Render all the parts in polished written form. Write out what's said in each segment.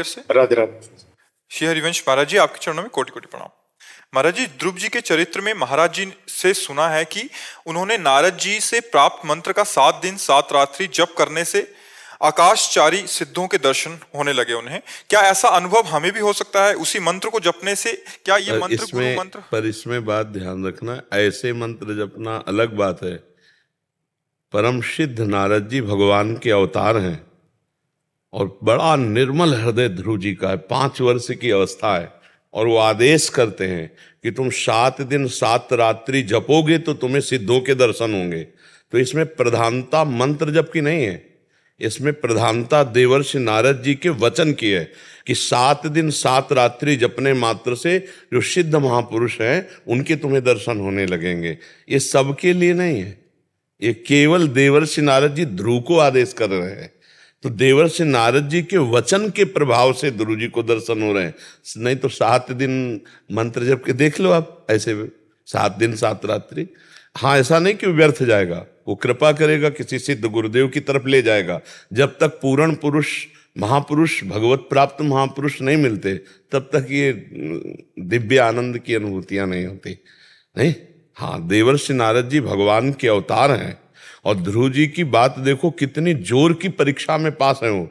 से राधे राधे। श्री हरिवंश महाराज जी, आपके चरणों में कोटि कोटि प्रणाम। महाराज जी, ध्रुव जी के चरित्र में महाराज जी से सुना है कि उन्होंने नारद जी से प्राप्त मंत्र का 7 दिन 7 रात्रि जप करने से आकाशचारी सिद्धों के दर्शन होने लगे उन्हें। क्या ऐसा अनुभव हमें भी हो सकता है उसी मंत्र को जपने से? क्या ये मंत्र गुरु मंत्र? पर इसमें बात ध्यान रखना, ऐसे मंत्र जपना अलग बात है। परम सिद्ध नारद जी भगवान के अवतार हैं और बड़ा निर्मल हृदय ध्रुव जी का है। 5 वर्ष की अवस्था है और वो आदेश करते हैं कि तुम 7 दिन 7 रात्रि जपोगे तो तुम्हें सिद्धों के दर्शन होंगे। तो इसमें प्रधानता मंत्र जप की नहीं है, इसमें प्रधानता देवर्षि नारद जी के वचन की है कि 7 दिन 7 रात्रि जपने मात्र से जो सिद्ध महापुरुष हैं उनके तुम्हें दर्शन होने लगेंगे। ये सबके लिए नहीं है, ये केवल देवर्षि नारद जी ध्रुव को आदेश कर रहे हैं। तो देवर्षि नारद जी के वचन के प्रभाव से ध्रुव जी को दर्शन हो रहे हैं। नहीं तो 7 दिन मंत्र जप के देख लो आप, ऐसे 7 दिन 7 रात्रि। हाँ, ऐसा नहीं कि व्यर्थ जाएगा, वो कृपा करेगा, किसी सिद्ध गुरुदेव की तरफ ले जाएगा। जब तक पूर्ण पुरुष महापुरुष भगवत प्राप्त महापुरुष नहीं मिलते तब तक ये दिव्य आनंद की अनुभूतियां नहीं होती। नहीं, हाँ, देवर्षि नारद जी भगवान के अवतार हैं। और ध्रुव जी की बात देखो, कितनी जोर की परीक्षा में पास है वो।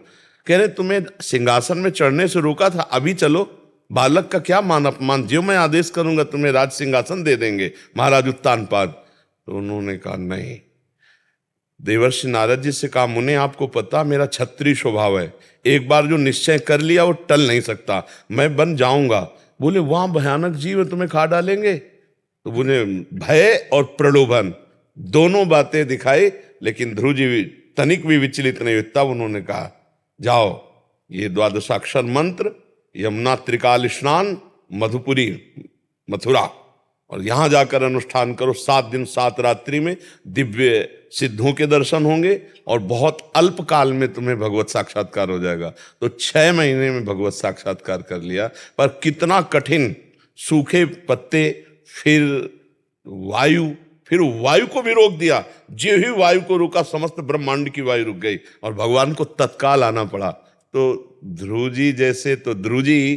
कह रहे तुम्हें सिंहासन में चढ़ने से रोका था, अभी चलो, बालक का क्या मान अपमान, जो मैं आदेश करूंगा तुम्हें राज सिंहासन दे देंगे महाराज उत्तानपाद। तो उन्होंने कहा नहीं। देवर्षि नारद जी से कहा, मुने आपको पता मेरा क्षत्रिय स्वभाव है, एक बार जो निश्चय कर लिया वो टल नहीं सकता, मैं बन जाऊंगा। बोले वहां भयानक जीव तुम्हें खा डालेंगे। तो बोले भय और प्रलोभन दोनों बातें दिखाई, लेकिन ध्रुव जी तनिक भी विचलित नहीं हुए। तब उन्होंने कहा जाओ, ये 12 मंत्र, यमुना त्रिकाल स्नान, मधुपुरी मथुरा, और यहां जाकर अनुष्ठान करो। 7 दिन 7 रात्रि में दिव्य सिद्धों के दर्शन होंगे और बहुत अल्प काल में तुम्हें भगवत साक्षात्कार हो जाएगा। तो 6 महीने में भगवत साक्षात्कार कर लिया। पर कितना कठिन, सूखे पत्ते, फिर वायु को भी रोक दिया। जो ही वायु को रोका समस्त ब्रह्मांड की वायु रुक गई और भगवान को तत्काल आना पड़ा। तो ध्रुव जी जैसे तो ध्रुव जी,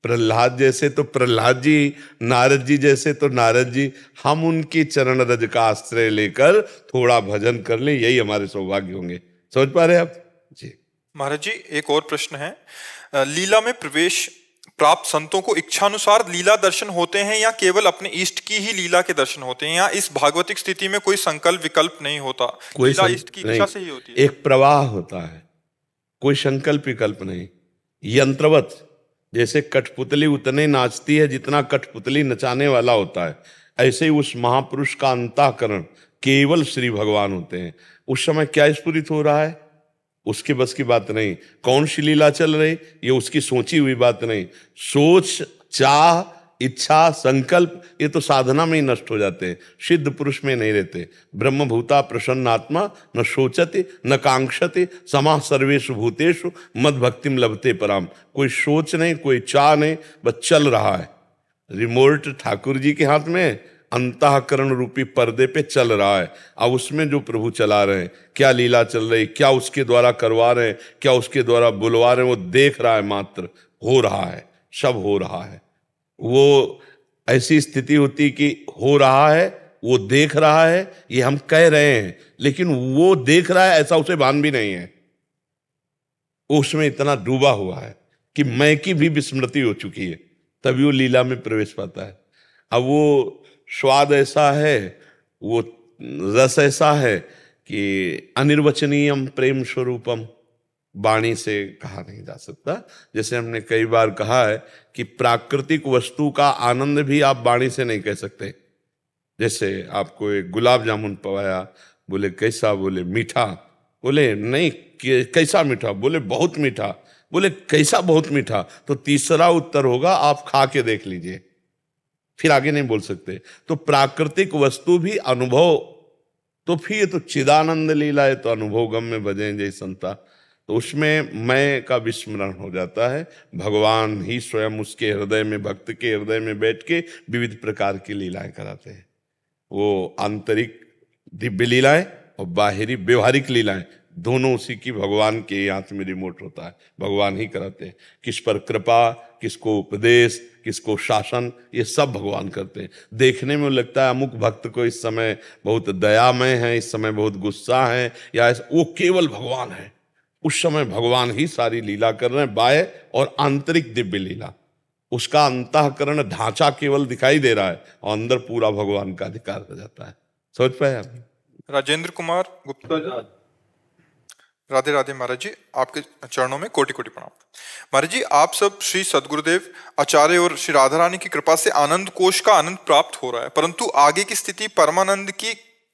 प्रहलाद जैसे तो प्रहलाद जी, नारद जी जैसे तो नारद जी। हम उनकी चरण रज का आश्रय लेकर थोड़ा भजन कर ले, यही हमारे सौभाग्य होंगे। समझ पा रहे आप जी? महाराज जी, एक और प्रश्न है। लीला में प्रवेश प्राप्त संतों को इच्छानुसार लीला दर्शन होते हैं या केवल अपने इष्ट की ही लीला के दर्शन होते हैं, या इस भागवतिक स्थिति में कोई संकल्प विकल्प नहीं होता, लीला इष्ट की इच्छा से ही होती है? एक प्रवाह होता है, कोई संकल्प विकल्प नहीं। यंत्रवत, जैसे कठपुतली उतने नाचती है जितना कठपुतली नचाने वाला होता है, ऐसे ही उस महापुरुष का अंतःकरण केवल श्री भगवान होते हैं। उस समय क्या स्फुरित हो रहा है उसके बस की बात नहीं। कौन सी लीला चल रही ये उसकी सोची हुई बात नहीं। सोच, चाह, इच्छा, संकल्प ये तो साधना में ही नष्ट हो जाते हैं, सिद्ध पुरुष में नहीं रहते। ब्रह्मभूता प्रसन्नात्मा न शोचते न कांक्षते समाः सर्वेषु भूतेषु मद भक्तिम लभते पराम। कोई सोच नहीं, कोई चाह नहीं, बस चल रहा है। रिमोट ठाकुर जी के हाथ में, अंतःकरण रूपी पर्दे पे चल रहा है। अब उसमें जो प्रभु चला रहे हैं, क्या लीला चल रही, क्या उसके द्वारा करवा रहे हैं, क्या उसके द्वारा बुलवा रहे हैं, वो देख रहा है मात्र। हो रहा है, सब हो रहा है। वो ऐसी स्थिति होती कि हो रहा है, वो देख रहा है, ये हम कह रहे हैं, लेकिन वो देख रहा है ऐसा उसे भान भी नहीं है। उसमें इतना डूबा हुआ है कि मैं की भी विस्मृति हो चुकी है, तभी वो लीला में प्रवेश पाता है। अब वो स्वाद ऐसा है, वो रस ऐसा है कि अनिर्वचनीयम प्रेम स्वरूपम, वाणी से कहा नहीं जा सकता। जैसे हमने कई बार कहा है कि प्राकृतिक वस्तु का आनंद भी आप वाणी से नहीं कह सकते। जैसे आपको एक गुलाब जामुन पवाया, बोले कैसा, बोले मीठा, बोले नहीं कैसा मीठा, बोले बहुत मीठा, बोले कैसा बहुत मीठा। तो तीसरा उत्तर होगा आप खा के देख लीजिए, फिर आगे नहीं बोल सकते। तो प्राकृतिक वस्तु भी अनुभव, तो फिर तो चिदानंद लीला है, तो अनुभव गम में भजें जय संता। तो उसमें मैं का विस्मरण हो जाता है। भगवान ही स्वयं उसके हृदय में, भक्त के हृदय में बैठ के विविध प्रकार की लीलाएं कराते हैं। वो आंतरिक दिव्य लीलाएं और बाहरी व्यवहारिक लीलाएं दोनों उसी की, भगवान के हाथ में रिमोट होता है, भगवान ही कराते हैं। किस पर कृपा, किसको उपदेश, किसको शासन, ये सब भगवान करते हैं। देखने में लगता है अमुक भक्त को इस समय बहुत दयामय है, इस समय बहुत गुस्सा है, या वो केवल भगवान है। उस समय भगवान ही सारी लीला कर रहे हैं, बाह्य और आंतरिक दिव्य लीला। उसका अंतःकरण ढांचा केवल दिखाई दे रहा है और अंदर पूरा भगवान का अधिकार हो जाता है। समझ पाए आप? राजेंद्र कुमार गुप्ता जी, राधे राधे महाराज जी, आपके चरणों में कोटि कोटि प्रणाम। महाराज जी, आप सब श्री सदगुरुदेव आचार्य और श्री राधा रानी की कृपा से आनंद कोश का आनंद प्राप्त हो रहा है, परंतु आगे की स्थिति परमानंद की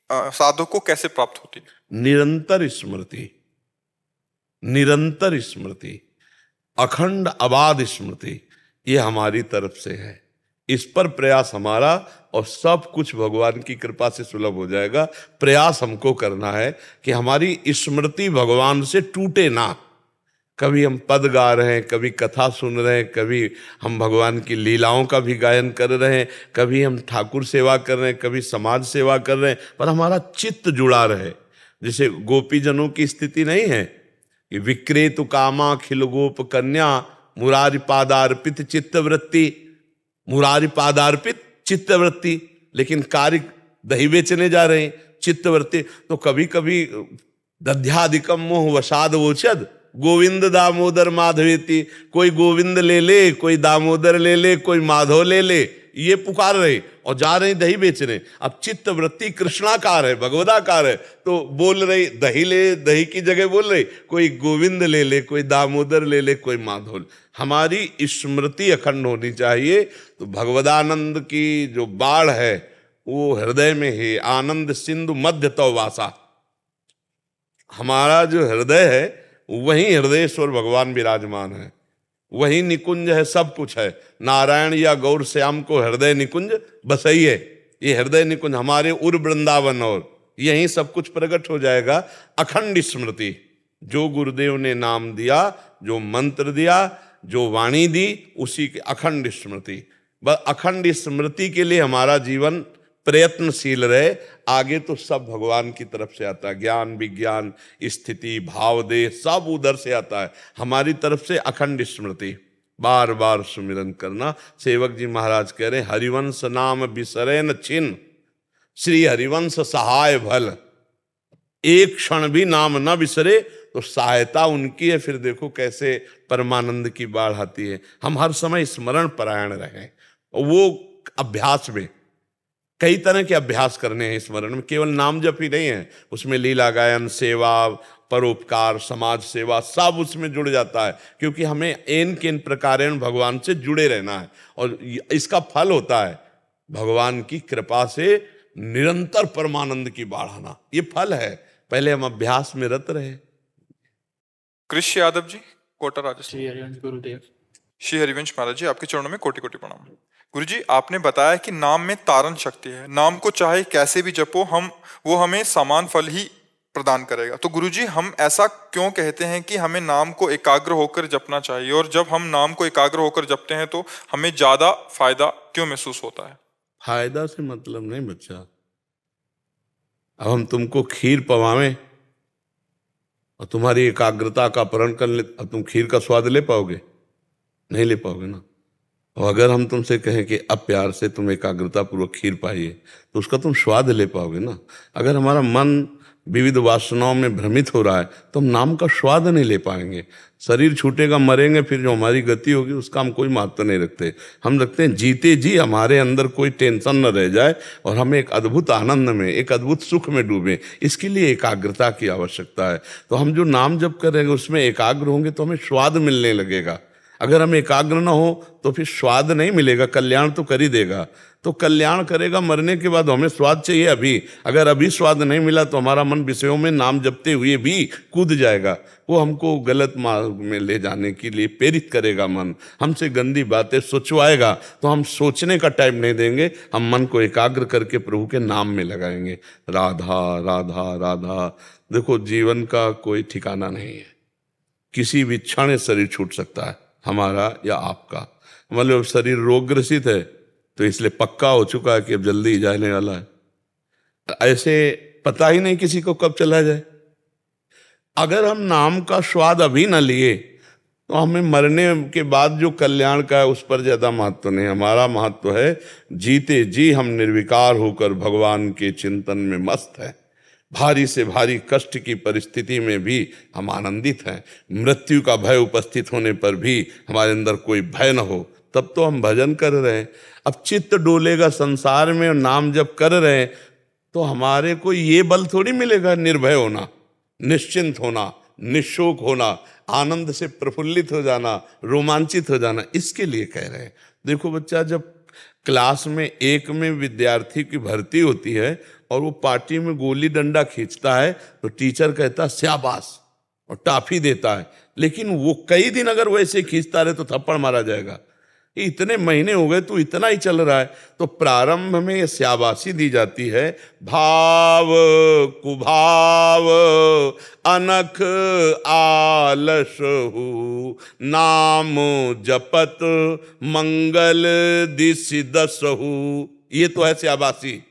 साधक को कैसे प्राप्त होती है? निरंतर स्मृति, निरंतर स्मृति, अखंड अबाध स्मृति, ये हमारी तरफ से है। इस पर प्रयास हमारा, और सब कुछ भगवान की कृपा से सुलभ हो जाएगा। प्रयास हमको करना है कि हमारी स्मृति भगवान से टूटे ना। कभी हम पद गा रहे हैं, कभी कथा सुन रहे हैं, कभी हम भगवान की लीलाओं का भी गायन कर रहे हैं, कभी हम ठाकुर सेवा कर रहे हैं, कभी समाज सेवा कर रहे हैं, पर हमारा चित्त जुड़ा रहे। जैसे गोपीजनों की स्थिति नहीं है कि विक्रेतु कामा खिल गोप कन्या मुरारी पादार्पित चित्तवृत्ति, मुरारी पादार्पित चित्तवृत्ति, लेकिन कार्य दही बेचने जा रहे हैं, चित्तवृत्ति। तो कभी कभी दध्याधिकम मोह वसाद वोचद गोविंद दामोदर माधवेति, कोई गोविंद ले ले, कोई दामोदर ले ले, कोई माधव ले ले, ये पुकार रहे और जा रहे दही बेचने। अब चित्त वृत्ति कृष्णाकार है, भगवदाकार है, तो बोल रही दही ले, दही की जगह बोल रही कोई गोविंद ले ले, कोई दामोदर ले ले, कोई माधव। हमारी स्मृति अखंड होनी चाहिए। तो भगवदानंद की जो बाढ़ है वो हृदय में है। आनंद सिंधु मध्य तो वासा, हमारा जो हृदय है वही हृदयेश्वर भगवान विराजमान है, वही निकुंज है, सब कुछ है। नारायण या गौर श्याम को हृदय निकुंज बसइए, ये हृदय निकुंज हमारे उर वृंदावन, और यही सब कुछ प्रकट हो जाएगा। अखंड स्मृति, जो गुरुदेव ने नाम दिया, जो मंत्र दिया, जो वाणी दी, उसी की अखंड स्मृति। बस अखंड स्मृति के लिए हमारा जीवन प्रयत्नशील रहे। आगे तो सब भगवान की तरफ से आता है, ज्ञान विज्ञान स्थिति भाव देह सब उधर से आता है। हमारी तरफ से अखंड स्मृति, बार बार सुमिरन करना। सेवक जी महाराज कह रहे हरिवंश नाम बिसरे न छिन, श्री हरिवंश सहाय भल। एक क्षण भी नाम न बिसरे तो सहायता उनकी है। फिर देखो कैसे परमानंद की बाढ़ आती है। हम हर समय स्मरण परायण रहें। वो अभ्यास में कई तरह के अभ्यास करने हैं स्मरण में, केवल नाम जप ही नहीं है, उसमें लीला गायन, सेवा, परोपकार, समाज सेवा सब उसमें जुड़ जाता है। क्योंकि हमें एन के इन प्रकारेण भगवान से जुड़े रहना है, और इसका फल होता है भगवान की कृपा से निरंतर परमानंद की बाढ़ आना। ये फल है। पहले हम अभ्यास में रत रहे। कृष्ण यादव जी, कोटा राजस्थान। श्री हरिवंश गुरुदेव। श्री हरिवंश महाराज जी, आपके चरणों में कोटि कोटि प्रणाम। गुरु जी, आपने बताया कि नाम में तारण शक्ति है, नाम को चाहे कैसे भी जपो वो हमें समान फल ही प्रदान करेगा। तो गुरु जी, हम ऐसा क्यों कहते हैं कि हमें नाम को एकाग्र होकर जपना चाहिए, और जब हम नाम को एकाग्र होकर जपते हैं तो हमें ज्यादा फायदा क्यों महसूस होता है? फायदा से मतलब नहीं बच्चा। अब हम तुमको खीर पवावें और तुम्हारी एकाग्रता का अपहरण कर ले, अब तुम खीर का स्वाद ले पाओगे? नहीं ले पाओगे ना। और अगर हम तुमसे कहें कि अब प्यार से तुम एकाग्रता पूर्वक खीर पाइए, तो उसका तुम स्वाद ले पाओगे ना। अगर हमारा मन विविध वासनाओं में भ्रमित हो रहा है तो हम नाम का स्वाद नहीं ले पाएंगे। शरीर छूटेगा, मरेंगे, फिर जो हमारी गति होगी उसका हम कोई महत्व नहीं रखते। हम रखते हैं जीते जी हमारे अंदर कोई टेंशन न रह जाए और हम एक अद्भुत आनंद में, एक अद्भुत सुख में डूबे। इसके लिए एकाग्रता की आवश्यकता है। तो हम जो नाम जप करेंगे उसमें एकाग्र होंगे तो हमें स्वाद मिलने लगेगा। अगर हम एकाग्र न हो तो फिर स्वाद नहीं मिलेगा। कल्याण तो कर ही देगा, तो कल्याण करेगा मरने के बाद। हमें स्वाद चाहिए अभी। अगर अभी स्वाद नहीं मिला तो हमारा मन विषयों में नाम जपते हुए भी कूद जाएगा। वो हमको गलत मार्ग में ले जाने के लिए प्रेरित करेगा। मन हमसे गंदी बातें सोचवाएगा, तो हम सोचने का टाइम नहीं देंगे। हम मन को एकाग्र करके प्रभु के नाम में लगाएंगे। राधा राधा राधा। देखो, जीवन का कोई ठिकाना नहीं है। किसी भी क्षण शरीर छूट सकता है, हमारा या आपका। मतलब शरीर रोगग्रसित है तो इसलिए पक्का हो चुका है कि अब जल्दी ही जाने वाला है। ऐसे पता ही नहीं किसी को कब चला जाए। अगर हम नाम का स्वाद अभी न लिए तो हमें मरने के बाद जो कल्याण का है उस पर ज्यादा महत्व नहीं। हमारा महत्व है जीते जी हम निर्विकार होकर भगवान के चिंतन में मस्त हैं। भारी से भारी कष्ट की परिस्थिति में भी हम आनंदित हैं। मृत्यु का भय उपस्थित होने पर भी हमारे अंदर कोई भय न हो, तब तो हम भजन कर रहे हैं। अब चित्त डोलेगा संसार में और नाम जब कर रहे हैं तो हमारे को ये बल थोड़ी मिलेगा निर्भय होना, निश्चिंत होना, निशोक होना, आनंद से प्रफुल्लित हो जाना, रोमांचित हो जाना। इसके लिए कह रहे हैं। देखो बच्चा, जब क्लास में एक में विद्यार्थी की भर्ती होती है और वो पार्टी में गोली डंडा खींचता है तो टीचर कहता है शाबाश और टाफी देता है। लेकिन वो कई दिन अगर वैसे खींचता रहे तो थप्पड़ मारा जाएगा। ये इतने महीने हो गए, तू इतना ही चल रहा है। तो प्रारंभ में ये शाबाशी दी जाती है। भाव कुभाव अनख आलसहु, नाम जपत मंगल दिसि दसहु। ये तो है शाबाशी।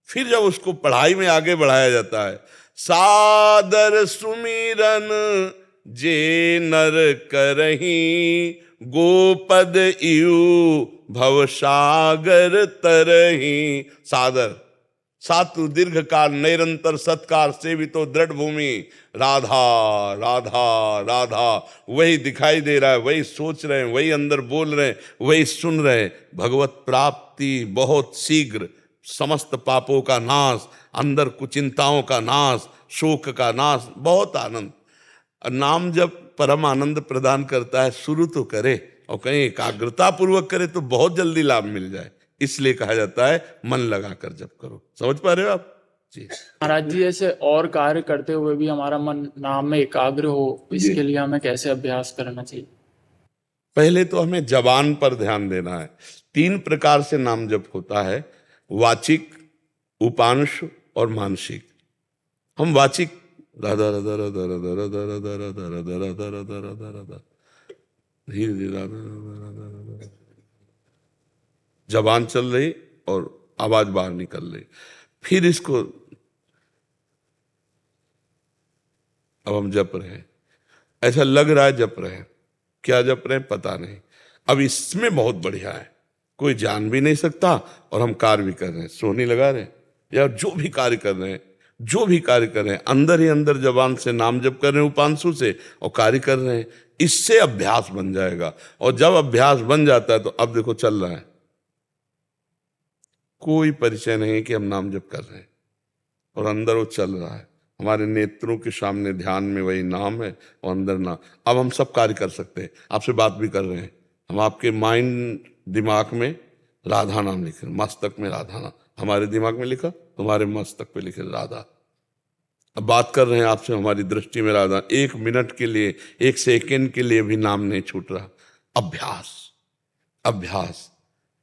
फिर जब उसको पढ़ाई में आगे बढ़ाया जाता है, सादर सुमिरन जे नर करही, गोपद इयु भवसागर तरही। सादर सातु दीर्घ काल निरंतर सत्कार सेवितो दृढ़ भूमि, राधा राधा राधा वही दिखाई दे रहा है, वही सोच रहे हैं, वही अंदर बोल रहे हैं, वही सुन रहे हैं। भगवत प्राप्ति बहुत शीघ्र, समस्त पापों का नाश, अंदर कुचिंताओं का नाश, शोक का नाश, बहुत आनंद। नाम जब परम आनंद प्रदान करता है, शुरू तो करे और कहीं एकाग्रता पूर्वक करे तो बहुत जल्दी लाभ मिल जाए। इसलिए कहा जाता है मन लगाकर जप करो। समझ पा रहे हो आप जी? महाराज जी, ऐसे और कार्य करते हुए भी हमारा मन नाम में एकाग्र हो, इसके लिए हमें कैसे अभ्यास करना चाहिए? पहले तो हमें जबान पर ध्यान देना है। 3 प्रकार से नाम जप होता है, वाचिक, उपांश और मानसिक। हम वाचिक राधा राधा राधा राधा राधा राधा राधा राधा राधा राधा राधा राधा धीरे धीरे जबान चल रही और आवाज बाहर निकल रही। फिर इसको अब हम जप रहे हैं, ऐसा लग रहा है जप रहे हैं, क्या जप रहे हैं पता नहीं। अब इसमें बहुत बढ़िया है, कोई जान भी नहीं सकता और हम कार्य भी कर रहे हैं, सोनी लगा रहे हैं या जो भी कार्य कर रहे हैं, जो भी कार्य कर रहे हैं अंदर ही अंदर जबान से नाम जप कर रहे हैं उपांशु से और कार्य कर रहे हैं। इससे अभ्यास बन जाएगा और जब अभ्यास बन जाता है तो अब देखो चल रहा है, कोई परिचय नहीं कि हम नाम जप कर रहे हैं और अंदर वो चल रहा है। हमारे नेत्रों के सामने ध्यान में वही नाम है और अंदर नाम। अब हम सब कार्य कर सकते हैं, आपसे बात भी कर रहे हैं। हम आपके माइंड दिमाग में राधा नाम लिखे, मस्तक में राधा नाम हमारे दिमाग में लिखा, तुम्हारे मस्तक पे लिखे राधा। अब बात कर रहे हैं आपसे, हमारी दृष्टि में राधा। 1 मिनट के लिए, 1 सेकेंड के लिए भी नाम नहीं छूट रहा। अभ्यास अभ्यास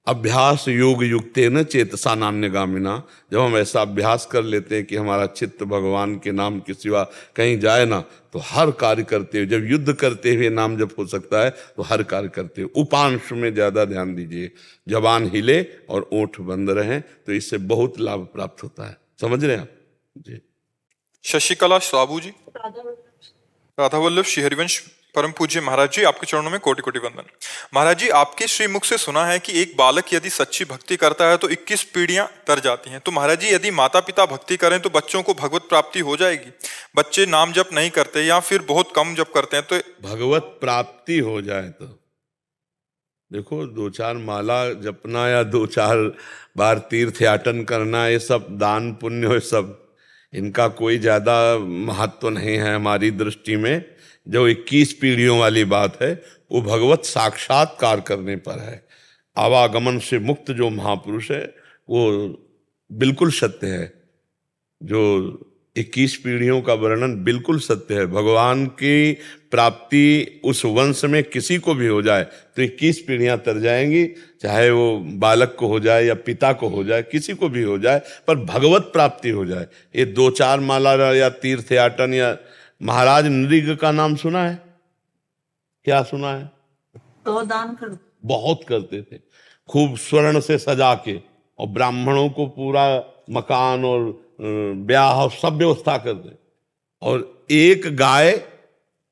अभ्यास योग युक्तेन चेतसा नान्यगामिना। जब हम ऐसा अभ्यास कर लेते हैं कि हमारा चित्त भगवान के नाम के सिवा कहीं जाए ना, तो हर कार्य करते हुए, जब युद्ध करते हुए नाम जब हो सकता है तो हर कार्य करते हुए। उपांश में ज्यादा ध्यान दीजिए, जबान हिले और ओठ बंद रहें तो इससे बहुत लाभ प्राप्त होता है। समझ रहे हैं आप जी? शशिकला श्रावू जी, राधा वल्लभ श्री हरिवंश परम पूज्य महाराज जी, आपके चरणों में कोटि कोटि वंदन। महाराज जी, आपके श्रीमुख से सुना है कि एक बालक यदि सच्ची भक्ति करता है तो 21 पीढ़ियां तर जाती हैं। तो महाराज जी, यदि माता पिता भक्ति करें तो बच्चों को भगवत प्राप्ति हो जाएगी? बच्चे नाम जप नहीं करते या फिर बहुत कम जप करते हैं तो भगवत प्राप्ति हो जाए तो देखो, 2-4 माला जपना या 2-4 बार तीर्थयाटन करना, ये सब दान पुण्य, ये सब इनका कोई ज्यादा महत्व नहीं है हमारी दृष्टि में। जो 21 पीढ़ियों वाली बात है वो भगवत साक्षात्कार करने पर है। आवागमन से मुक्त जो महापुरुष है वो बिल्कुल सत्य है। जो 21 पीढ़ियों का वर्णन बिल्कुल सत्य है। भगवान की प्राप्ति उस वंश में किसी को भी हो जाए तो 21 पीढ़ियां तर जाएंगी, चाहे वो बालक को हो जाए या पिता को हो जाए, किसी को भी हो जाए, पर भगवत प्राप्ति हो जाए। ये 2-4 माला या तीर्थयाटन या महाराज नृग का नाम सुना है? क्या सुना है? तो दान कर बहुत करते थे, खूब स्वर्ण से सजा के, और ब्राह्मणों को पूरा मकान और ब्याह और सब व्यवस्था करते और एक गाय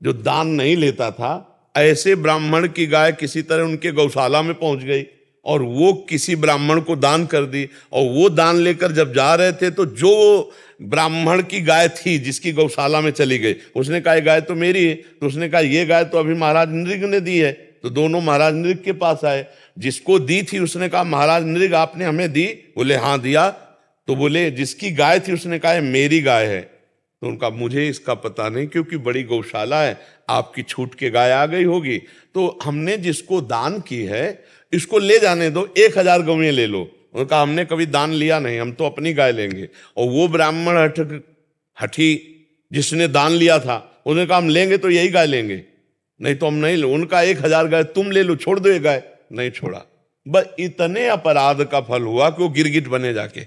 जो दान नहीं लेता था, ऐसे ब्राह्मण की गाय किसी तरह उनके गौशाला में पहुंच गई और वो किसी ब्राह्मण को दान कर दी। और वो दान लेकर जब जा रहे थे तो जो ब्राह्मण की गाय थी जिसकी गौशाला में चली गई, उसने कहा ये गाय तो मेरी है। तो उसने कहा ये गाय तो अभी महाराज नृग ने दी है। तो दोनों महाराज नृग के पास आए। जिसको दी थी उसने कहा महाराज नृग आपने हमें दी? बोले हाँ दिया। तो बोले जिसकी गाय थी उसने कहा मेरी गाय है। तो उनका मुझे इसका पता नहीं, क्योंकि बड़ी गौशाला है, आपकी छूट के गाय आ गई होगी। तो हमने जिसको दान की है इसको ले जाने दो, 1000 गौएं ले लो। उनका हमने कभी दान लिया नहीं, हम तो अपनी गाय लेंगे। और वो ब्राह्मण हठी जिसने दान लिया था उसने कहा हम लेंगे तो यही गाय लेंगे, नहीं तो हम नहीं लो। उनका 1000 गाय तुम ले लो, छोड़ दो ये गाय। नहीं छोड़ा। बस इतने अपराध का फल हुआ कि वो गिरगिट बने जाके,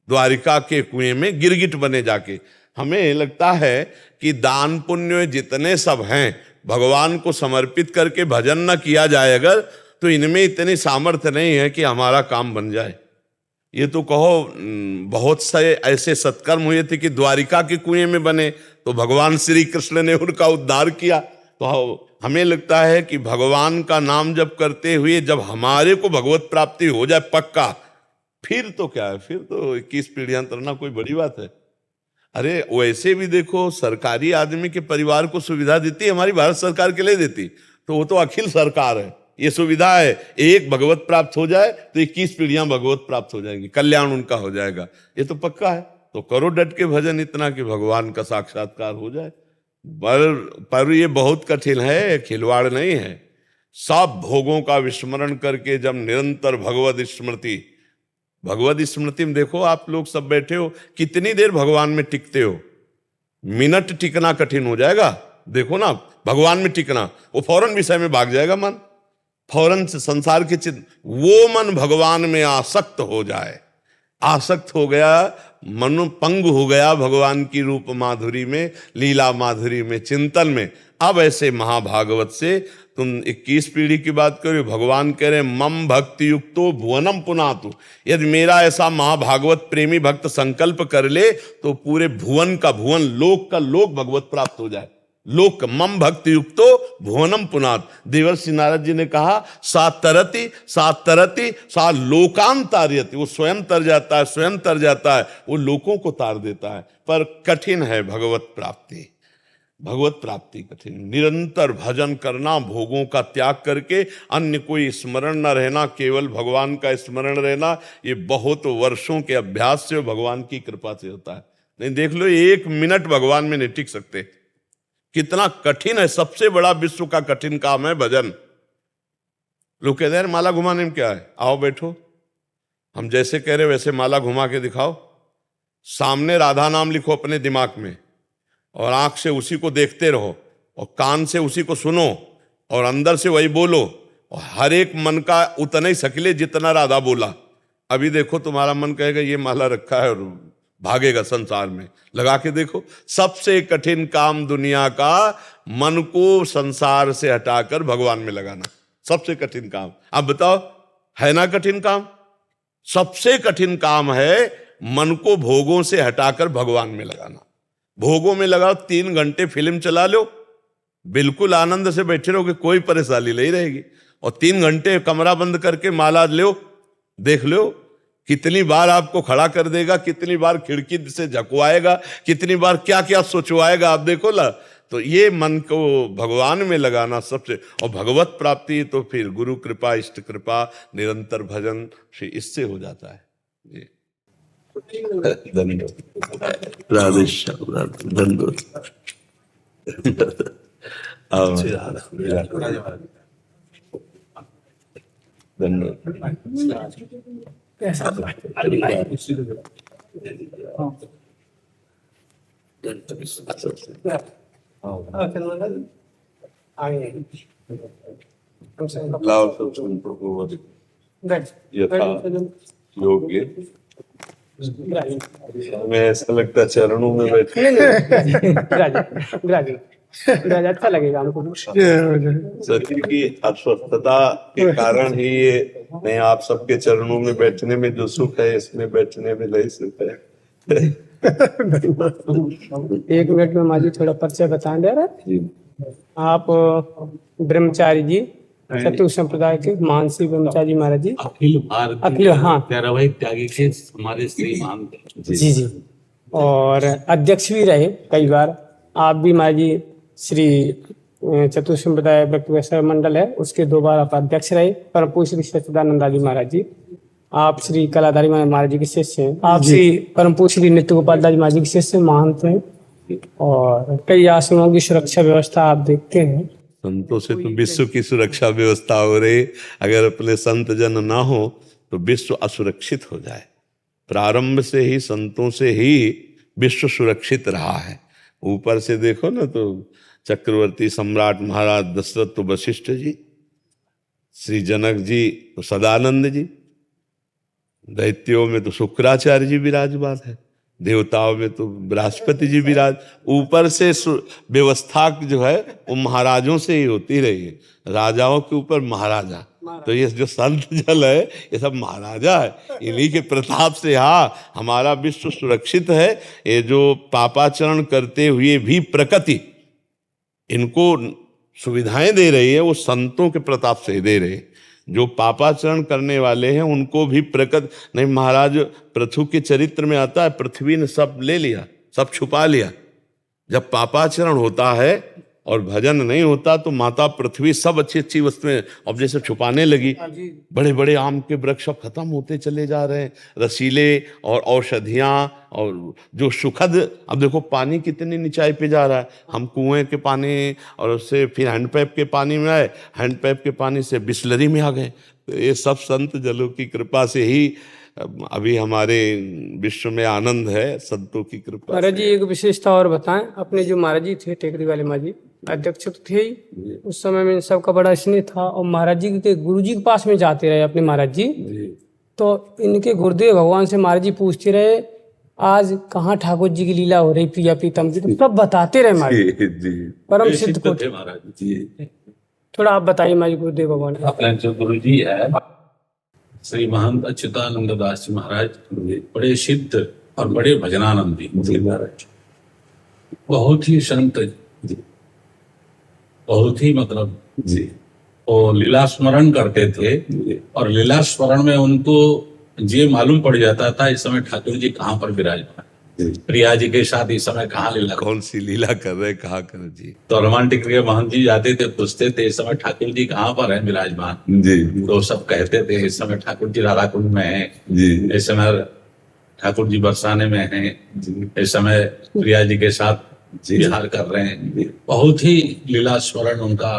द्वारिका के कुएं में गिरगिट बने जाके। हमें लगता है कि दान पुण्य जितने सब हैं भगवान को समर्पित करके भजन न किया जाए अगर, तो इनमें इतनी सामर्थ्य नहीं है कि हमारा काम बन जाए। ये तो कहो बहुत से ऐसे सत्कर्म हुए थे कि द्वारिका के कुएं में बने, तो भगवान श्री कृष्ण ने उनका उद्धार किया। तो हमें लगता है कि भगवान का नाम जप करते हुए जब हमारे को भगवत प्राप्ति हो जाए पक्का, फिर तो क्या है, फिर तो 21 पीढ़ियां तरना कोई बड़ी बात है। अरे वैसे भी देखो, सरकारी आदमी के परिवार को सुविधा देती है हमारी भारत सरकार के लिए देती, तो वो तो अखिल सरकार है। ये सुविधा है, एक भगवत प्राप्त हो जाए तो 21 पीढ़ियां भगवत प्राप्त हो जाएंगी, कल्याण उनका हो जाएगा। ये तो पक्का है। तो करो डट के भजन इतना कि भगवान का साक्षात्कार हो जाए। पर ये बहुत कठिन है, खिलवाड़ नहीं है। सब भोगों का विस्मरण करके जब निरंतर भगवत स्मृति में देखो, आप लोग सब बैठे हो, कितनी देर भगवान में टिकते हो? मिनट टिकना कठिन हो जाएगा। देखो ना, भगवान में टिकना, वो फौरन विषय में भाग जाएगा मन, फौरन से संसार के चिंत। वो मन भगवान में आसक्त हो जाए, आसक्त हो गया, मन पंग हो गया भगवान की रूप माधुरी में, लीला माधुरी में, चिंतन में। अब ऐसे महाभागवत से तुम 21 पीढ़ी की बात करो, भगवान कह रहे मम भक्ति युक्तो भुवनम पुनातु। यदि मेरा ऐसा महाभागवत प्रेमी भक्त संकल्प कर ले तो पूरे भुवन का भुवन, लोक का लोक भगवत प्राप्त हो जाए। लोक मम भक्ति युक्तो भुवनम पुनात। देवर्षि नारद जी ने कहा सा तरति सा लोकान तारयति। वो स्वयं तर जाता है, स्वयं तर जाता है, वो लोकों को तार देता है। पर कठिन है भगवत प्राप्ति, भगवत प्राप्ति कठिन। निरंतर भजन करना, भोगों का त्याग करके अन्य कोई स्मरण न रहना, केवल भगवान का स्मरण रहना, ये बहुत वर्षों के अभ्यास से भगवान की कृपा से होता है। नहीं देख लो, 1 मिनट भगवान में नहीं टिक सकते, कितना कठिन है। सबसे बड़ा विश्व का कठिन काम है भजन। लोग कहते हैं माला घुमाने में क्या है, आओ बैठो, हम जैसे कह रहे वैसे माला घुमा के दिखाओ। सामने राधा नाम लिखो अपने दिमाग में, और आंख से उसी को देखते रहो, और कान से उसी को सुनो, और अंदर से वही बोलो, और हर एक मन का उतना ही सकले जितना राधा बोला। अभी देखो तुम्हारा मन कहेगा ये माला रखा है, और भागेगा संसार में। लगा के देखो, सबसे कठिन काम दुनिया का मन को संसार से हटाकर भगवान में लगाना, सबसे कठिन काम। आप बताओ, है ना कठिन काम? सबसे कठिन काम है मन को भोगों से हटाकर भगवान में लगाना। भोगों में लगाओ, 3 घंटे फिल्म चला लो, बिल्कुल आनंद से बैठे रहोगे, कोई परेशानी नहीं रहेगी। और 3 घंटे कमरा बंद करके माला लो, देख लो कितनी बार आपको खड़ा कर देगा, कितनी बार खिड़की से झकवाएगा, कितनी बार क्या क्या सोचवाएगा, आप देखो ला। तो ये मन को भगवान में लगाना सबसे, और भगवत प्राप्ति तो फिर गुरु कृपा, इष्ट कृपा, निरंतर भजन से इससे हो जाता है। जी धन्यवाद। राधे श्याम, धन्यवाद। योग्य हमें ऐसा लगता है चरणों में बैठे अच्छा लगेगा हमको। शरीर की अस्वस्थता के कारण ही ये नहीं, आप सबके चरणों में बैठने में जो सुख है इसमें बैठने में नहीं सुख है। एक मिनट में माँ जी थोड़ा परिचय बता दे रहे। आप ब्रह्मचारी जी, सतु संप्रदाय के मानसी ब्रह्मचारी महाराज जी, अखिल भारतीय अखिल, हाँ, धारावाहिक त्यागी के हमारे श्री महंत जी जी, और अध्यक्ष भी रहे कई बार। आप भी महाराज जी श्री चतुर संप्रदाय व्यक्ति वैश्य मंडल है, उसके 2 बार आप अध्यक्ष रहे। परम पूज्य श्री सच्चिदानंद जी महाराज जी, आप श्री कलाधारी महाराज जी के शिष्य हैं। आप श्री परम पूज्य श्री नित्य गोपाल दास महाराज जी के शिष्य महंत हैं, और कई आश्रमों की सुरक्षा व्यवस्था आप देखते हैं। संतों से तो विश्व की सुरक्षा व्यवस्था हो रही। अगर अपने संत जन ना हो तो विश्व असुरक्षित हो जाए। प्रारंभ से ही संतों से ही विश्व सुरक्षित रहा है। ऊपर से देखो ना तो चक्रवर्ती सम्राट महाराज दशरथ तो वशिष्ठ जी, श्री जनक जी तो सदानंद जी, दैत्यों में तो शुक्राचार्य जी विराजमान है, देवताओं में तो बृहस्पति जी विराज। ऊपर से व्यवस्था जो है वो महाराजों से ही होती रही है, राजाओं के ऊपर महाराजा। तो ये जो संत जल है ये सब महाराजा है, इन्हीं के प्रताप से हाँ हमारा विश्व सुरक्षित है। ये जो पापाचरण करते हुए भी प्रकृति इनको सुविधाएं दे रही है, वो संतों के प्रताप से दे रहे हैं। जो पापाचरण करने वाले हैं उनको भी प्रकृति नहीं, महाराज पृथु के चरित्र में आता है, पृथ्वी ने सब ले लिया, सब छुपा लिया। जब पापाचरण होता है और भजन नहीं होता तो माता पृथ्वी सब अच्छी अच्छी वस्तुएं अब जैसे छुपाने लगी। बड़े बड़े आम के वृक्ष अब खत्म होते चले जा रहे हैं, रसीले और औषधियाँ और जो सुखद। अब देखो पानी कितनी नीचाई पे जा रहा है। हम कुएं के पानी और उससे फिर हैंडपैप के पानी में आए, हैंडपैप के पानी से बिस्लरी में आ गए। तो ये सब संत जलों की कृपा से ही अभी हमारे विश्व में आनंद है, संतों की कृपा। महाराज जी एक विशेषता और बताएं, अपने जो महाराज जी थे टेकरी वाले महाराज जी अध्यक्ष तो थे ही, उस समय में सबका बड़ा स्नेह था, और महाराज जी के गुरु जी के पास में जाते रहे अपने महाराज जी। तो इनके गुरुदेव भगवान से महाराज जी पूछते रहे आज कहाँ ठाकुर जी की लीला हो रही प्रिया प्रीतम की, तो सब बताते रहे महाराज जी, परम सिद्ध को थे महाराज जी। थोड़ा आप बताइए महाराज गुरुदेव भगवान। अपने जो गुरु जी है श्री महंत अच्युतानंद दास जी महाराज, बड़े सिद्ध और बड़े भजनानंदी महाराज, बहुत ही संत, बहुत ही मतलब जी, वो लीला स्मरण करते थे। और लीला स्मरण में उनको ये मालूम पड़ जाता था इस समय ठाकुर जी कहाँ पर विराजमान, प्रिया जी के साथ इस समय कहाँ लीला, कौन सी लीला कर रहे, कहाँ कर जी। तो रोमांटिक महंत जी जाते थे, पूछते थे इस समय ठाकुर जी कहाँ पर है विराजमान जी। तो सब कहते थे इस समय ठाकुर जी राधा कुंड में है जी, इस समय ठाकुर जी बरसाने में हैं, इस समय प्रिया जी के साथ विहार कर रहे हैं। बहुत ही लीला स्मरण उनका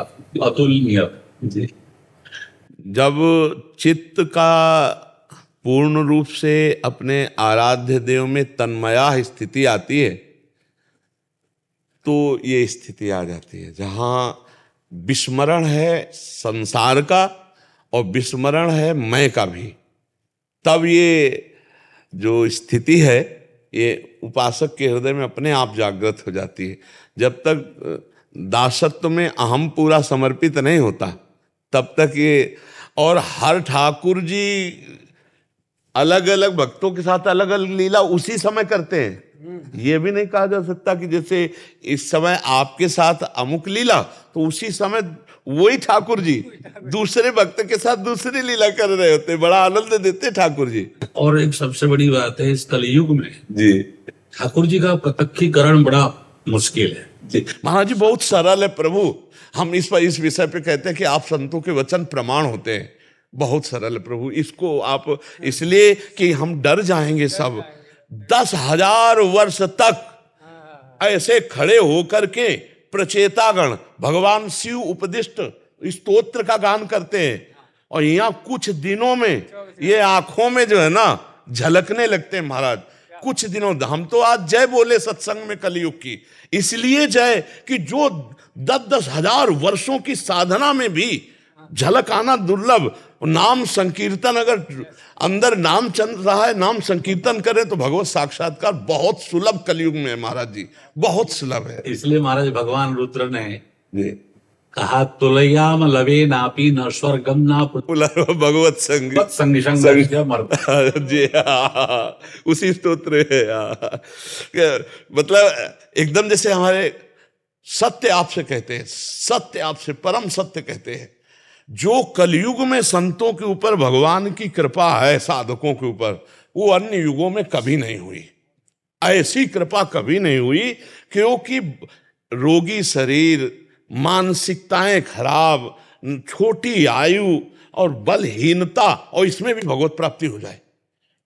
अतुलनीय जी। जब चित्त का पूर्ण रूप से अपने आराध्य देव में तन्मया स्थिति आती है तो ये स्थिति आ जाती है जहाँ विस्मरण है संसार का और विस्मरण है मैं का भी। तब ये जो स्थिति है ये उपासक के हृदय में अपने आप जागृत हो जाती है। जब तक दासत्व में अहम पूरा समर्पित नहीं होता तब तक ये, और हर ठाकुर जी अलग अलग भक्तों के साथ अलग अलग लीला उसी समय करते हैं। ये भी नहीं कहा जा सकता कि जैसे इस समय आपके साथ अमुक लीला तो उसी समय वही ठाकुर जी दूसरे भक्त के साथ दूसरी लीला कर रहे होते, बड़ा आनंद देते ठाकुर जी। और एक सबसे बड़ी बात है इस कलयुग में जी ठाकुर जी का प्रत्यक्षीकरण बड़ा मुश्किल है जी। महाराज जी बहुत सरल है प्रभु। हम इस विषय पे कहते हैं कि आप संतों के वचन प्रमाण होते हैं। बहुत सरल है प्रभु, इसको आप इसलिए कि हम डर जाएंगे सब। 10,000 वर्ष तक ऐसे खड़े होकर के प्रचेतागण भगवान शिव उपदिष्ट स्तोत्र का गान करते हैं और यहाँ कुछ दिनों में ये आंखों में जो है ना झलकने लगते हैं महाराज। कुछ दिनों हम तो आज जय बोले सत्संग में कलयुग की, इसलिए जय कि जो 10,000 वर्षों की साधना में भी झलक आना दुर्लभ। नाम संकीर्तन, अगर अंदर नाम चल रहा है, नाम संकीर्तन करें तो भगवत साक्षात्कार बहुत सुलभ कलयुग में है महाराज जी, बहुत सुलभ है। इसलिए महाराज भगवान रुद्र ने कहा तुलयाम लवे नापी न स्वर्गम ना भगवत संग संग संग मरता। जी हाँ, उसी स्तोत्र है। हाँ। मतलब एकदम जैसे हमारे सत्य आपसे कहते हैं, सत्य आपसे परम सत्य कहते हैं। जो कलयुग में संतों के ऊपर भगवान की कृपा है, साधकों के ऊपर, वो अन्य युगों में कभी नहीं हुई। ऐसी कृपा कभी नहीं हुई, क्योंकि रोगी शरीर, मानसिकताएं खराब, छोटी आयु और बलहीनता, और इसमें भी भगवत प्राप्ति हो जाए,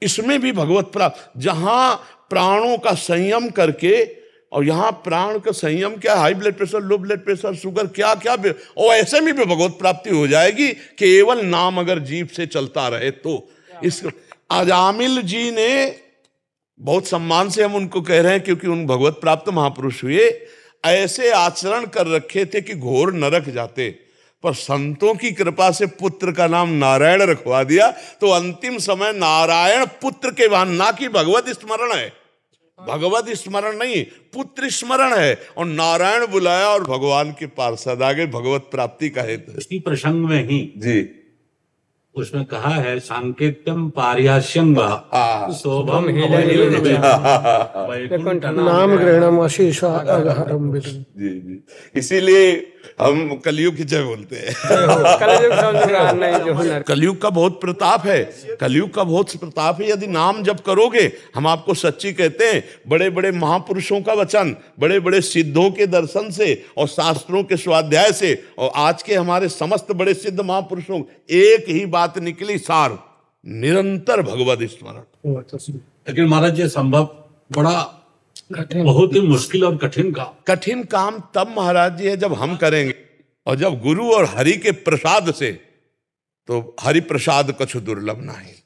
इसमें भी भगवत प्राप्त, जहां प्राणों का संयम करके, और यहाँ प्राण का संयम क्या, high blood pressure, low blood pressure, sugar, क्या क्या, और ऐसे में भी भगवत प्राप्ति हो जाएगी, केवल नाम अगर जीभ से चलता रहे तो। इस अजामिल जी ने, बहुत सम्मान से हम उनको कह रहे हैं क्योंकि उन भगवत प्राप्त महापुरुष हुए, ऐसे आचरण कर रखे थे कि घोर नरक जाते, पर संतों की कृपा से पुत्र का नाम नारायण रखवा दिया, तो अंतिम समय नारायण पुत्र के वाहन, ना कि भगवत स्मरण है, भगवत स्मरण नहीं, पुत्र स्मरण है, और नारायण बुलाया और भगवान के पार्षद आगे भगवत प्राप्ति का हेतु। इसी प्रसंग में ही जी उसमें कहा है सांकेत्यम पार्यास्यं वा शोभम नाम ग्रहणम अशीषा अगहरम विदुम। जी जी, इसीलिए हम कलयुग की जय बोलते हैं। कलयुग का बहुत प्रताप है, कलयुग का बहुत प्रताप है। यदि नाम जप करोगे, हम आपको सच्ची कहते हैं, बड़े बड़े महापुरुषों का वचन, बड़े बड़े सिद्धों के दर्शन से और शास्त्रों के स्वाध्याय से, और आज के हमारे समस्त बड़े सिद्ध महापुरुषों, एक ही बात निकली सार, निरंतर भगवत स्मरण। लेकिन महाराज ये संभव बड़ा बहुत ही मुश्किल और कठिन काम तब महाराज जी है जब हम करेंगे, और जब गुरु और हरि के प्रसाद से, तो हरि प्रसाद कछु दुर्लभ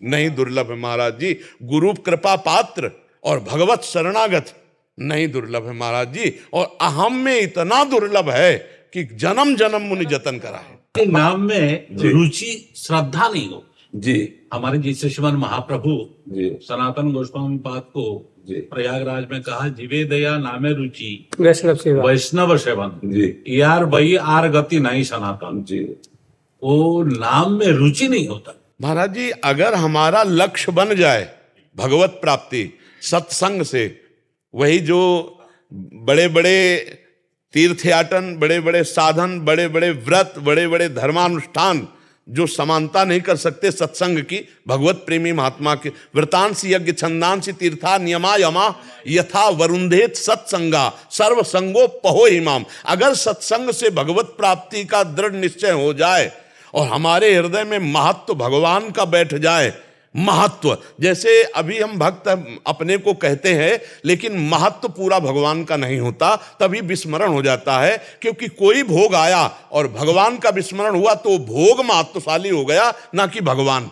नहीं दुर्लभ है महाराज जी। गुरु कृपा पात्र और भगवत शरणागत नहीं दुर्लभ है महाराज जी, और अहम में इतना दुर्लभ है कि जन्म जन्म मुनि जतन करा है। नाम में रुचि श्रद्धा नहीं हो जी। हमारे जिससे श्रीमान महाप्रभु जी सनातन गोस्वामी पाद को प्रयागराज में कहा, जीवे दया नामे रुचि वैष्णव सेवन जी, यार वही आर गति नहीं सनातन जी। वो नाम में रुचि नहीं होता महाराज जी। अगर हमारा लक्ष्य बन जाए भगवत प्राप्ति सत्संग से, वही जो बड़े बड़े तीर्थयाटन, बड़े बड़े साधन, बड़े बड़े व्रत, बड़े बड़े धर्मानुष्ठान जो समानता नहीं कर सकते सत्संग की, भगवत प्रेमी महात्मा के व्रतांसी यज्ञ छंदांसी तीर्था नियमा यमा यथा वरुंधेत सत्संगा सर्व संगो पहो इमाम। अगर सत्संग से भगवत प्राप्ति का दृढ़ निश्चय हो जाए और हमारे हृदय में महत्व भगवान का बैठ जाए, महत्व, जैसे अभी हम भक्त अपने को कहते हैं, लेकिन महत्व पूरा भगवान का नहीं होता, तभी विस्मरण हो जाता है। क्योंकि कोई भोग आया और भगवान का विस्मरण हुआ तो भोग महत्वशाली हो गया, ना कि भगवान।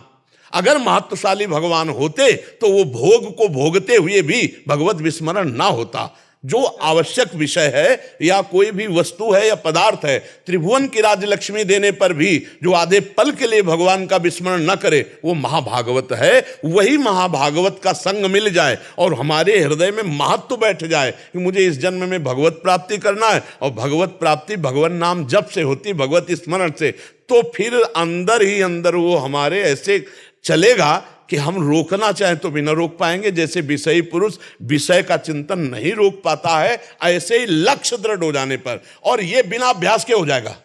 अगर महत्वशाली भगवान होते तो वो भोग को भोगते हुए भी भगवत विस्मरण ना होता। जो आवश्यक विषय है या कोई भी वस्तु है या पदार्थ है, त्रिभुवन की राजलक्ष्मी देने पर भी जो आधे पल के लिए भगवान का विस्मरण न करे, वो महाभागवत है। वही महाभागवत का संग मिल जाए और हमारे हृदय में महत्व बैठ जाए कि मुझे इस जन्म में भगवत प्राप्ति करना है, और भगवत प्राप्ति भगवान नाम जप से होती, भगवत स्मरण से, तो फिर अंदर ही अंदर वो हमारे ऐसे चलेगा कि हम रोकना चाहें तो भी न रोक पाएंगे। जैसे विषयी पुरुष विषय का चिंतन नहीं रोक पाता है, ऐसे ही लक्ष्य दृढ़ हो जाने पर, और ये बिना अभ्यास के हो जाएगा।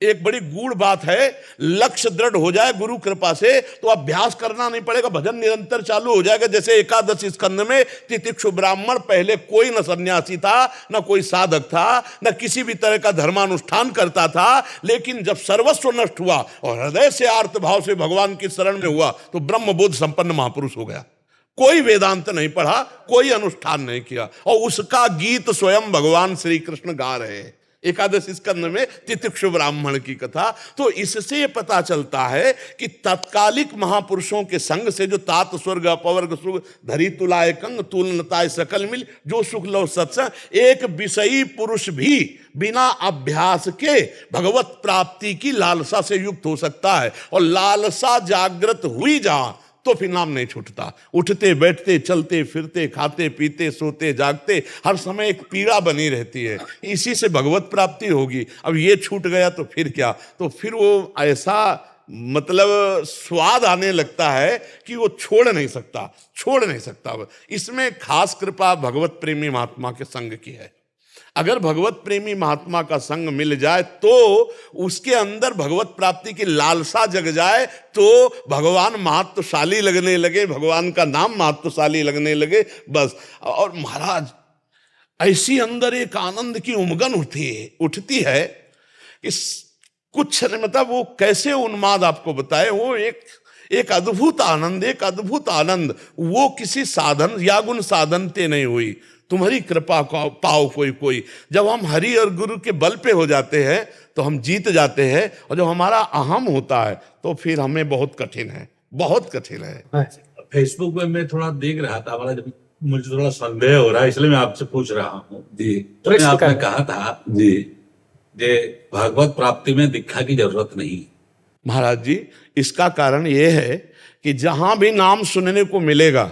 एक बड़ी गूढ़ बात है, लक्ष्य दृढ़ हो जाए गुरु कृपा से तो अभ्यास करना नहीं पड़ेगा, भजन निरंतर चालू हो जाएगा। जैसे एकादश स्कंद में तितिक्षु ब्राह्मण, पहले कोई न सन्यासी था, न कोई साधक था, न किसी भी तरह का धर्मानुष्ठान करता था, लेकिन जब सर्वस्व नष्ट हुआ और हृदय से आर्त भाव से भगवान की शरण में हुआ तो ब्रह्मबोध संपन्न महापुरुष हो गया। कोई वेदांत नहीं पढ़ा, कोई अनुष्ठान नहीं किया, और उसका गीत स्वयं भगवान श्री कृष्ण गा रहे हैं एकादश स्कंद में तितिक्षु ब्राह्मण की कथा। तो इससे ये पता चलता है कि तत्कालिक महापुरुषों के संग से जो तात स्वर्ग अपवर्ग सुख धरी तुलाय कंग तुलनताय सकल मिल जो सुख लो सत्संग, एक विषयी पुरुष भी बिना अभ्यास के भगवत प्राप्ति की लालसा से युक्त हो सकता है। और लालसा जागृत हुई जहां तो फिर नाम नहीं छूटता। उठते बैठते चलते फिरते खाते पीते सोते जागते हर समय एक पीड़ा बनी रहती है, इसी से भगवत प्राप्ति होगी। अब ये छूट गया तो फिर क्या, तो फिर वो ऐसा मतलब स्वाद आने लगता है कि वो छोड़ नहीं सकता। इसमें खास कृपा भगवत प्रेमी महात्मा के संग की है। अगर भगवत प्रेमी महात्मा का संग मिल जाए तो उसके अंदर भगवत प्राप्ति की लालसा जग जाए, तो भगवान महत्वशाली लगने लगे, भगवान का नाम महत्वशाली लगने लगे बस। और महाराज ऐसी अंदर एक आनंद की उमगन उठती है कि कुछ मतलब वो कैसे उन्माद आपको बताए, वो एक अद्भुत आनंद, वो किसी साधन या गुण साधन ते नहीं हुई, तुम्हारी कृपा को पाओ कोई। जब हम हरि और गुरु के बल पे हो जाते हैं तो हम जीत जाते हैं, और जब हमारा अहम होता है तो फिर हमें बहुत कठिन है। फेसबुक में मैं थोड़ा देख रहा था, हमारा जब मुझे थोड़ा संदेह हो रहा है, इसलिए मैं आपसे पूछ रहा हूँ जी। तो आपने कहा था जी जे भगवत प्राप्ति में दीक्षा की जरूरत नहीं। महाराज जी, इसका कारण यह है कि जहां भी नाम सुनने को मिलेगा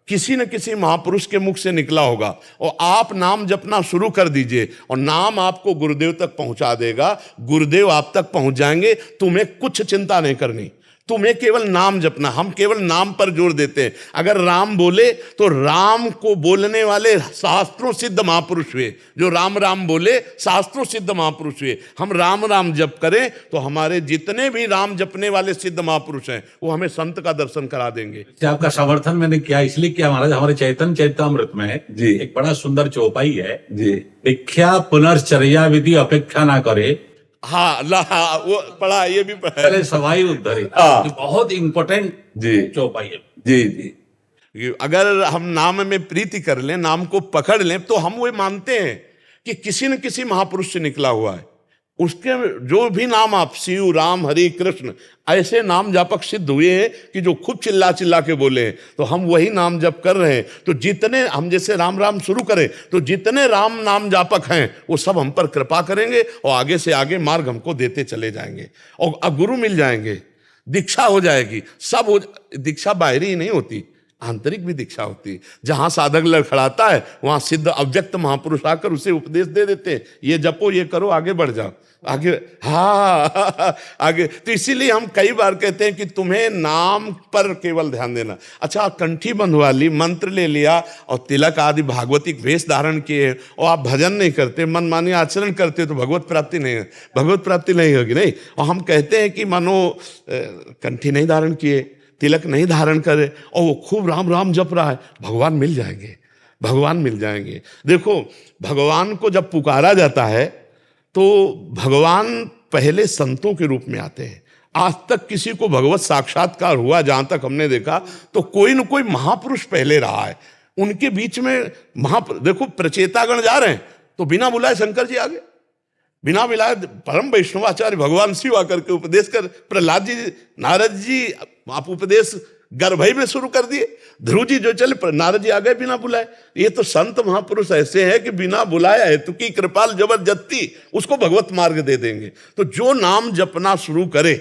किसी न किसी महापुरुष के मुख से निकला होगा, और आप नाम जपना शुरू कर दीजिए और नाम आपको गुरुदेव तक पहुंचा देगा, गुरुदेव आप तक पहुंच जाएंगे। तुम्हें कुछ चिंता नहीं करनी, तुम्हें केवल नाम जपना। हम केवल नाम पर जोर देते हैं। अगर राम बोले तो राम को बोलने वाले शास्त्रों सिद्ध महापुरुष हुए, जो राम राम बोले शास्त्रों सिद्ध महापुरुष हुए। हम राम राम जप करें तो हमारे जितने भी राम जपने वाले सिद्ध महापुरुष हैं वो हमें संत का दर्शन करा देंगे। आपका समर्थन मैंने किया इसलिए किया महाराज, हमारे चैतन्य चरितमृत में जी एक बड़ा सुंदर चौपाई है जी, दीक्षा पुनर्चर्या विधि अपेक्षा ना करे। हाँ वो पढ़ा, ये भी पढ़ा। पहले सवाई उद्धरी, बहुत इंपॉर्टेंट जी चौपाई है जी। अगर हम नाम में प्रीति कर लें, नाम को पकड़ लें, तो हम वो मानते हैं कि किसी न किसी महापुरुष से निकला हुआ है। उसके जो भी नाम आप शिव राम हरि कृष्ण ऐसे नाम जापक सिद्ध हुए हैं कि जो खूब चिल्ला चिल्ला के बोले हैं, तो हम वही नाम जप कर रहे हैं। तो जितने हम जैसे राम राम शुरू करें तो जितने राम नाम जापक हैं वो सब हम पर कृपा करेंगे और आगे से आगे मार्ग हमको देते चले जाएंगे, और अब गुरु मिल जाएंगे, दीक्षा हो जाएगी। सब हो, दीक्षा बाहरी ही नहीं होती, आंतरिक भी दीक्षा होती है। जहां साधक लड़खड़ाता है वहां सिद्ध अव्यक्त महापुरुष आकर उसे उपदेश दे देते हैं, ये जपो ये करो आगे बढ़ जाओ आगे। हाँ आगे। तो इसीलिए हम कई बार कहते हैं कि तुम्हें नाम पर केवल ध्यान देना। अच्छा, कंठी बंधवा ली, मंत्र ले लिया और तिलक आदि भागवतिक वेश धारण किए और आप भजन नहीं करते, मनमानी आचरण करते तो भगवत प्राप्ति नहीं होगी। नहीं, और हम कहते हैं कि मानो कंठी नहीं धारण किए, तिलक नहीं धारण करे और वो खूब राम राम जप रहा है, भगवान मिल जाएंगे। देखो, भगवान को जब पुकारा जाता है तो भगवान पहले संतों के रूप में आते हैं। आज तक किसी को भगवत साक्षात्कार हुआ जहां तक हमने देखा तो कोई न कोई महापुरुष पहले रहा है। उनके बीच में देखो प्रचेतागण जा रहे हैं तो बिना बुलाए शंकर जी आगे, बिना बुलाए परम वैष्णवाचार्य भगवान शिव आकर के उपदेश कर, प्रहलाद जी नारद जी आप उपदेश गर्भई में शुरू कर दिए, ध्रुव जी जो चले नारद जी आ गए बिना बुलाए। ये तो संत महापुरुष ऐसे हैं कि बिना बुलाए हेतु की कृपाल जबरदस्ती उसको भगवत मार्ग दे देंगे। तो जो नाम जपना शुरू करे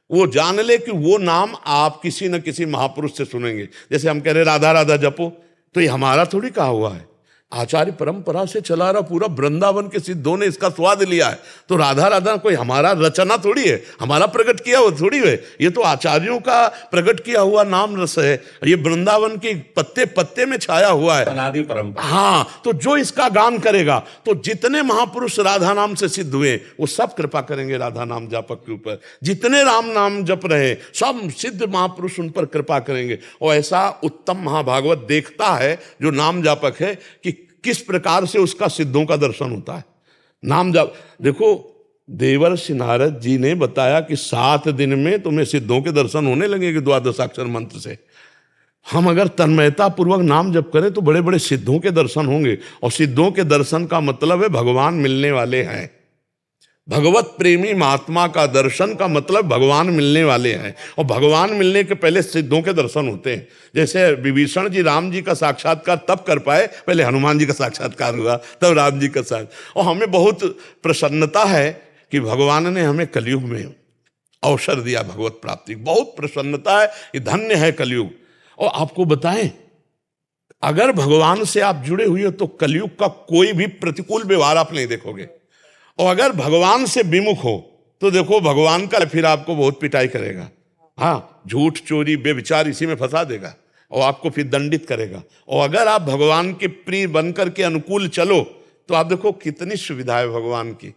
वो जान ले कि वो नाम आप किसी न किसी महापुरुष से सुनेंगे। जैसे हम कह रहे राधा राधा जपो, तो ये हमारा थोड़ी कहा हुआ है, आचार्य परंपरा से चला रहा, पूरा वृंदावन के सिद्धों ने इसका स्वाद लिया है। तो राधा राधा कोई हमारा रचना थोड़ी है, हमारा प्रकट किया हुआ थोड़ी है, ये तो आचार्यों का प्रकट किया हुआ नाम रस है। ये वृंदावन के पत्ते पत्ते में छाया हुआ है, अनादि परंपरा। हाँ, तो जो इसका गान करेगा तो जितने महापुरुष राधा नाम से सिद्ध हुए वो सब कृपा करेंगे राधा नाम जापक के ऊपर। जितने राम नाम जप रहे सब सिद्ध महापुरुष उन पर कृपा करेंगे। और ऐसा उत्तम महाभागवत देखता है जो नाम जापक है कि किस प्रकार से उसका सिद्धों का दर्शन होता है। नाम जाप देखो, देवर्षि नारद जी ने बताया कि 7 दिन में तुम्हें सिद्धों के दर्शन होने लगेंगे द्वादशाक्षर मंत्र से। हम अगर तन्मयता पूर्वक नाम जप करें तो बड़े बड़े सिद्धों के दर्शन होंगे, और सिद्धों के दर्शन का मतलब है भगवान मिलने वाले हैं। भगवत प्रेमी महात्मा का दर्शन का मतलब भगवान मिलने वाले हैं, और भगवान मिलने के पहले सिद्धों के दर्शन होते हैं। जैसे विभीषण जी राम जी का साक्षात्कार तब कर पाए, पहले हनुमान जी का साक्षात्कार हुआ तब राम जी का साथ। और हमें बहुत प्रसन्नता है कि भगवान ने हमें कलयुग में अवसर दिया भगवत प्राप्ति। बहुत प्रसन्नता है, ये धन्य है कलयुग। और आपको बताएं, अगर भगवान से आप जुड़े हुए हो तो कलयुग का कोई भी प्रतिकूल व्यवहार आप नहीं देखोगे। और अगर भगवान से विमुख हो तो देखो भगवान का फिर आपको बहुत पिटाई करेगा। हाँ, झूठ, चोरी, बेविचार इसी में फंसा देगा और आपको फिर दंडित करेगा। और अगर आप भगवान के प्रिय बनकर के अनुकूल चलो तो आप देखो कितनी सुविधा है भगवान की,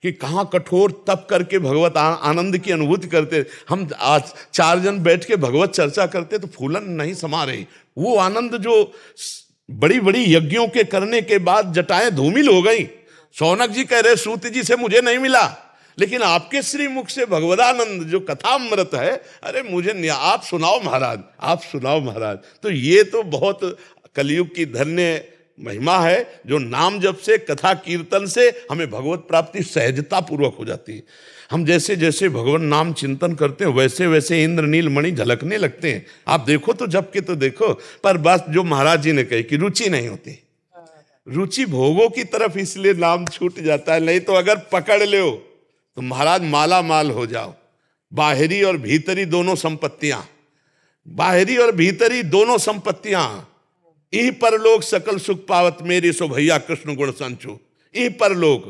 कि कहाँ कठोर तप करके भगवत आनंद की अनुभूति करते। हम आज 4 जन बैठ के भगवत चर्चा करते तो फूलन नहीं समा रही। वो आनंद जो बड़ी बड़ी यज्ञों के करने के बाद जटाएं धूमिल हो गई। शौनक जी कह रहे सूत जी से मुझे नहीं मिला, लेकिन आपके श्रीमुख से भगवदानंद जो कथामृत है, अरे मुझे आप सुनाओ महाराज, आप सुनाओ महाराज। तो ये तो बहुत कलयुग की धन्य महिमा है, जो नाम जप से, कथा कीर्तन से हमें भगवत प्राप्ति सहजता पूर्वक हो जाती है। हम जैसे जैसे भगवान नाम चिंतन करते हैं वैसे वैसे इंद्र नील मणि झलकने लगते हैं। आप देखो तो जप के तो देखो, पर बस जो महाराज जी ने कही कि रुचि नहीं होती, रुचि भोगों की तरफ, इसलिए नाम छूट जाता है। नहीं तो अगर पकड़ लो तो महाराज माला माल हो जाओ। बाहरी और भीतरी दोनों संपत्तियां, बाहरी और भीतरी दोनों संपत्तियां, यही परलोक सकल सुख पावत मेरी सो भैया कृष्ण गुण संचू। यही परलोक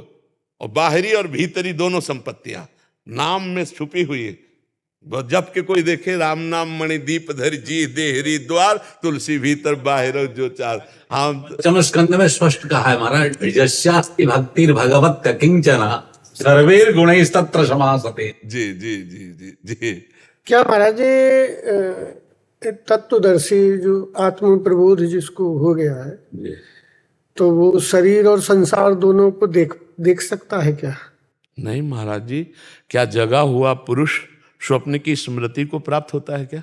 और बाहरी और भीतरी दोनों संपत्तियां नाम में छुपी हुई है। जब के कोई देखे राम नाम मणि दीप धर जी देहरी द्वार, तुलसी भीतर बाहर जो चार। हाँ, स्कंद में स्पष्ट कहा है महाराज, यस्यास्ति भक्तिर् भगवत् किंचन सर्वैर् गुणैः तत्र समासते। जी जी जी जी जी। क्या महाराज तत्वदर्शी जो आत्म प्रबोध जिसको हो गया है, तो वो शरीर और संसार दोनों को देख सकता है क्या? नहीं महाराज जी, क्या जगा हुआ पुरुष स्वप्न की स्मृति को प्राप्त होता है क्या?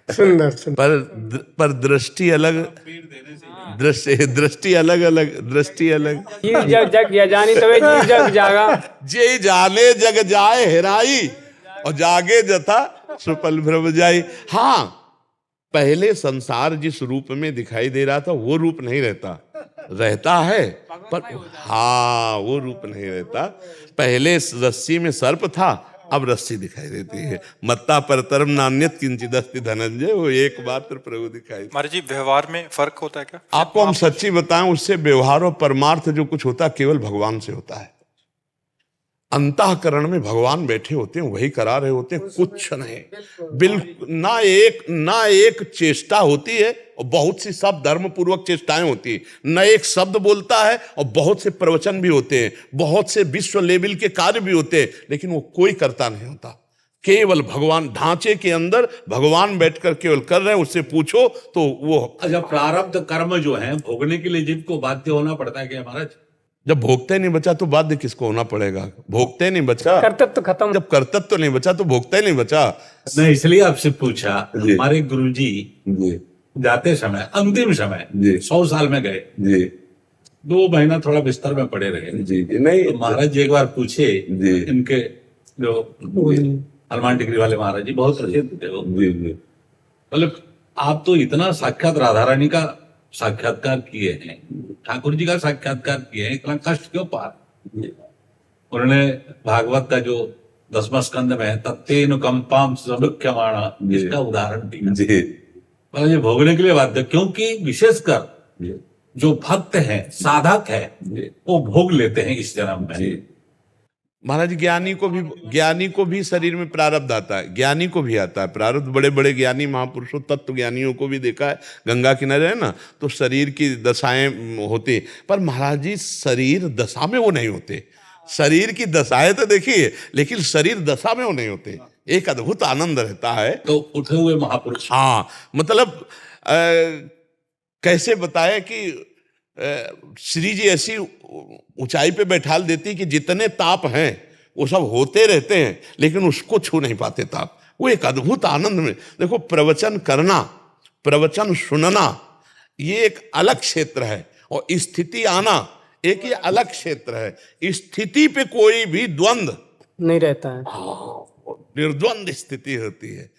सुंदर सुंदर। पर दृष्टि अलग, दृष्टि अलग अलग, दृष्टि अलग। जीव जग जग या जानी तवे जीव जग जागा, जे जाने जग जाए हेराई और जागे जथा सुपल भ्रम जाई। हाँ, पहले संसार जिस रूप में दिखाई दे रहा था वो रूप नहीं रहता है, पर हाँ वो रूप नहीं रहता। पहले रस्सी में सर्प था, अब रस्सी दिखाई देती है। मत्ता परतरम नान्यत किंचिदस्ति धनंजय, वो एकमात्र प्रभु दिखाई। महाराज जी, व्यवहार में फर्क होता है क्या? आपको हम सच्ची बताएं, उससे व्यवहार और परमार्थ जो कुछ होता है केवल भगवान से होता है। अंतःकरण में भगवान बैठे होते हैं, वही करा रहे होते हैं, कुछ नहीं। बिल्कुल ना एक चेष्टा होती है, और बहुत सी सब धर्म पूर्वक चेष्टाएं होती है। न एक शब्द बोलता है, और बहुत से प्रवचन भी होते हैं, बहुत से विश्व लेवल के कार्य भी होते हैं, लेकिन वो कोई करता नहीं होता। केवल भगवान ढांचे के अंदर भगवान बैठकर केवल कर रहे हैं। उससे पूछो तो वो। अच्छा, प्रारब्ध कर्म जो है भोगने के लिए जिनको बाध्य होना पड़ता है क्या महाराज? जब भोगते नहीं बचा तो बाध्य किसको होना पड़ेगा? भोगते नहीं बचा, कर्तव्य खत्म। जब कर्तव्य नहीं बचा तो भोगता ही नहीं बचा। मैं इसलिए आपसे पूछा, हमारे गुरुजी जाते समय, अंतिम समय 100 साल में गए, 2 महीना थोड़ा बिस्तर में पड़े रहे। नहीं तो महाराज जी एक बार पूछे, इनके जो हनुमान टिकरी वाले महाराज जी बहुत प्रसिद्ध थे वो, मतलब आप तो इतना साक्षात राधा रानी का साक्षात्कार किए हैं, ठाकुर जी का साक्षात्कार किए हैं, इतना कष्ट क्यों पार? उन्होंने भागवत का जो 10वां स्कंद में है तत्तेनुकंपाम समुख्यमाणा, इसका उदाहरण दिया। मतलब ये भोगने के लिए बाध्य, क्योंकि विशेषकर जो भक्त है, साधक है, वो भोग लेते हैं इस जन्म में। महाराज ज्ञानी को भी शरीर में प्रारब्ध आता है, ज्ञानी को भी आता है प्रारब्ध। बड़े बड़े ज्ञानी महापुरुषों, तत्व ज्ञानियों को भी देखा है, गंगा किनारे है ना, तो शरीर की दशाएं होती। पर महाराज जी शरीर दशा में वो नहीं होते। शरीर की दशाएं तो देखिए, लेकिन शरीर दशा में वो नहीं होते। एक अद्भुत आनंद रहता है। तो उठे हुए महापुरुष, हाँ, मतलब कैसे बताए कि श्री जी ऐसी ऊंचाई पे बैठाल देती कि जितने ताप हैं वो सब होते रहते हैं, लेकिन उसको छू नहीं पाते ताप। वो एक अद्भुत आनंद में। देखो, प्रवचन करना, प्रवचन सुनना, ये एक अलग क्षेत्र है, और स्थिति आना एक ये अलग क्षेत्र है। स्थिति पे कोई भी द्वंद्व नहीं रहता है, निर्द्वंद स्थिति होती है।